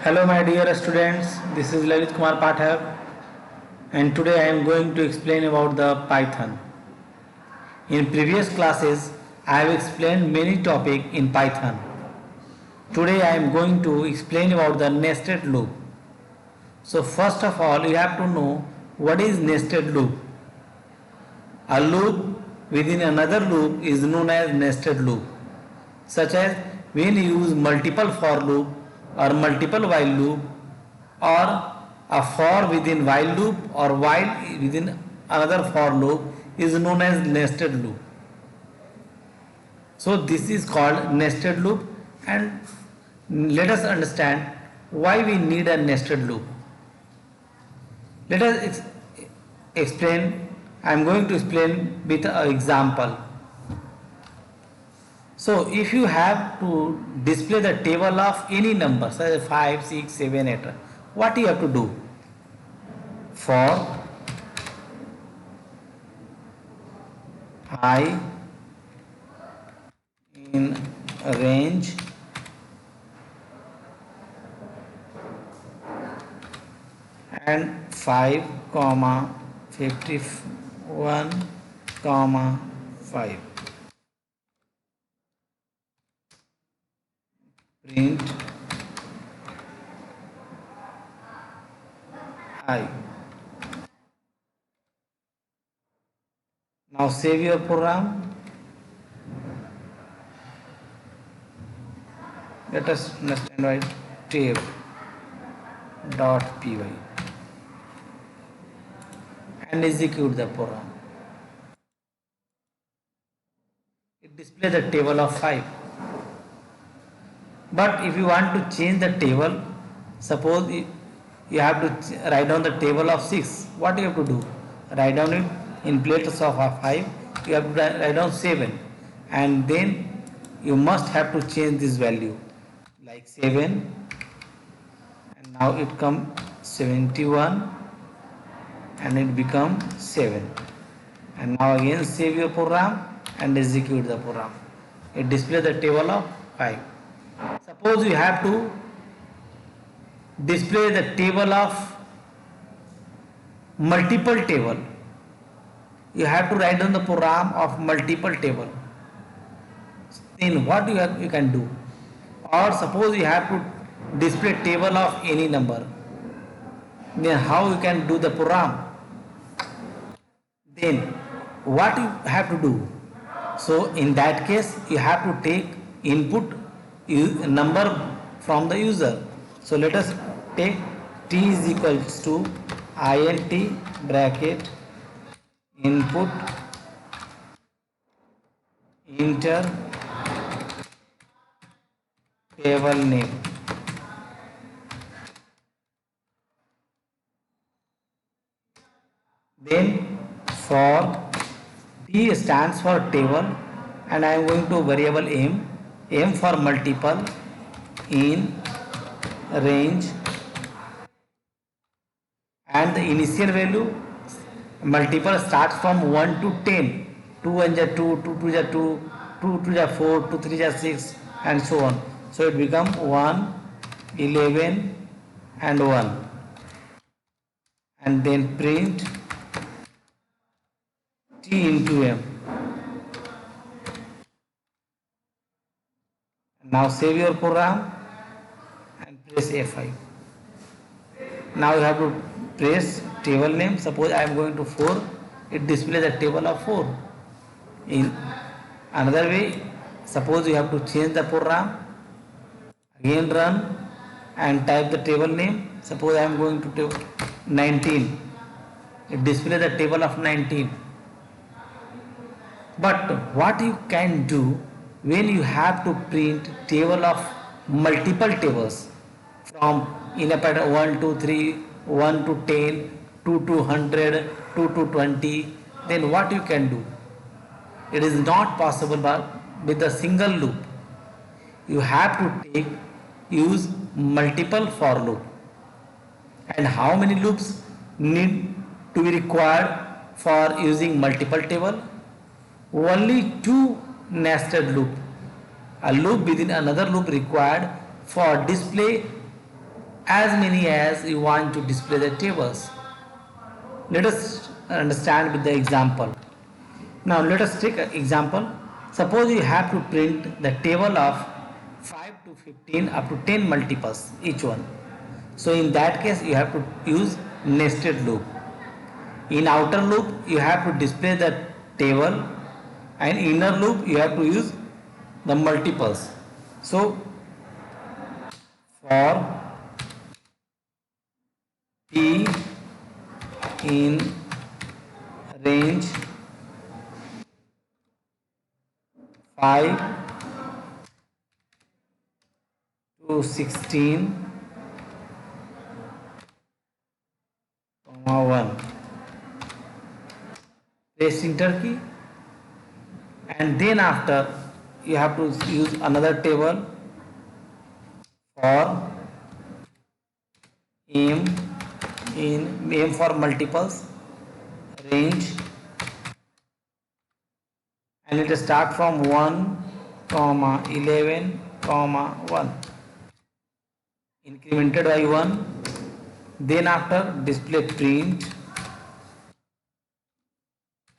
Hello my dear students, this is Lalit Kumar Pathak and today I am going to explain about the Python. In previous classes, I have explained many topics in Python. Today I am going to explain about the nested loop. So first of all, you have to know what is nested loop. A loop within another loop is known as nested loop, such as when you use multiple for loop or multiple while loop or a for within while loop or while within another for loop is known as nested loop. So this is called nested loop, and let us understand why we need a nested loop. Let us explain. I am going to explain with an example. So if you have to display the table of any number such as 5, 6, 7, 8, what you have to do? For I in range and 5, 51, 5. Print I. Now save your program. Let us understand why tab dot py and execute the program. It displays the table of 5. But if you want to change the table, suppose you have to write down the table of 6, what you have to do? Write down it in place of 5, you have to write down 7, and then you must have to change this value like 7, and now it comes 71 and it becomes 7, and now again save your program and execute the program. It displays the table of 5. Suppose you have to display the table of multiple table. You have to write down the program of multiple table. Then what you can do? Or suppose you have to display table of any number. Then how you can do the program? Then what you have to do? So in that case you have to take input number from the user. So let us take t is equals to int bracket input enter table name. Then for t stands for table, and I am going to variable m for multiple in range, and the initial value multiple starts from 1 to 10. 2 1 is 2, 2 2 is 2, 2 2 is 4, 2 3 is 6, and so on. So it becomes 1, 11 and 1, and then print t into m. Now save your program and press F5. Now you have to press table name. Suppose I am going to 4, it displays the table of 4. In another way, suppose you have to change the program, again run and type the table name. Suppose I am going to do 19, it displays the table of 19. But what you can do when you have to print table of multiple tables from in a pattern 1 to 3, 1 to 10, 2 to 100, 2 to 20, then what you can do? It is not possible with a single loop. You have to use multiple for loop. And how many loops need to be required for using multiple table? Only 2 nested loop. A loop within another loop required for display as many as you want to display the tables. Let us understand with the example. Now let us take an example. Suppose you have to print the table of 5 to 15 up to 10 multiples each one. So in that case you have to use nested loop. In outer loop you have to display the table, and inner loop you have to use the multiples. So for P in range 5 to 16, 1. Press enter key, and then after you have to use another table for m for multiples range, and it will start from 1, 11, 1, incremented by 1. Then after display print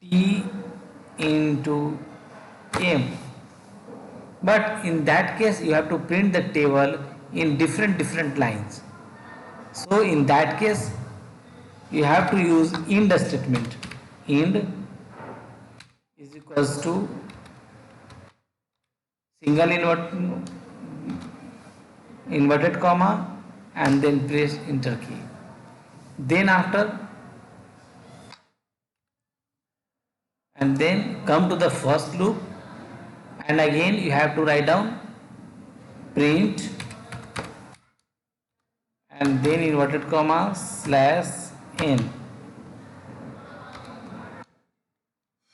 T into M, but in that case you have to print the table in different lines. So in that case you have to use IND statement. IND is equals to single inverted comma and then press enter key. Then after, and then come to the first loop, and again you have to write down print and then inverted comma /n,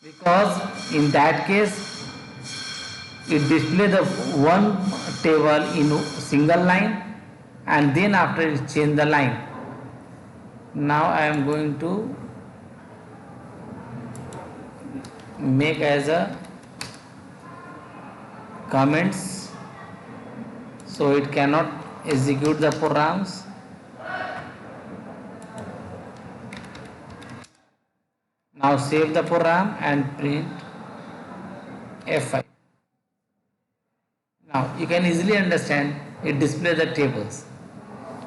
because in that case it display the one table in single line, and then after it change the line. Now I am going to make as a comments, so it cannot execute the programs. Now save the program and print F5. Now you can easily understand it displays the tables.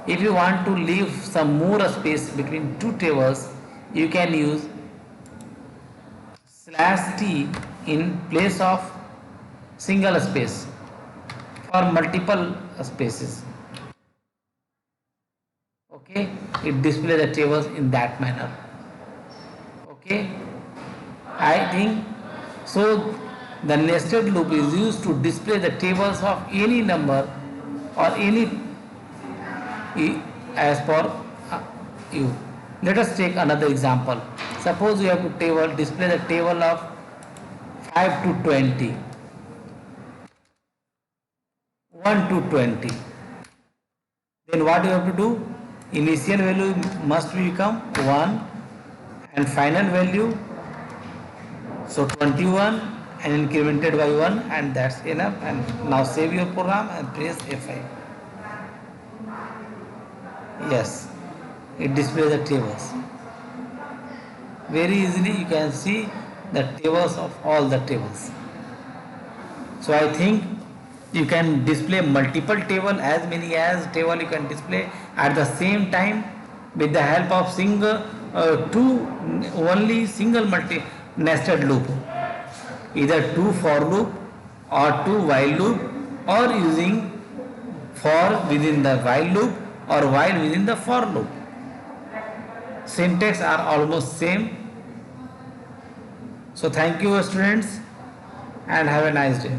If you want to leave some more space between two tables, you can use /t in place of single space for multiple spaces. Okay, it displays the tables in that manner. Okay, I think so. The nested loop is used to display the tables of any number or any as per you. Let us take another example. Suppose you have to display the table of 5 to 20, 1 to 20. Then what you have to do? Initial value must become 1 and final value, so 21 and incremented by 1, and that's enough. And now save your program and press F5. Yes, it displays the tables. Very easily you can see the tables of all the tables. So I think you can display multiple table, as many as table you can display at the same time with the help of only single nested loop, either two for loop or two while loop, or using for within the while loop or while within the for loop. Syntax are almost same. So thank you students, and have a nice day.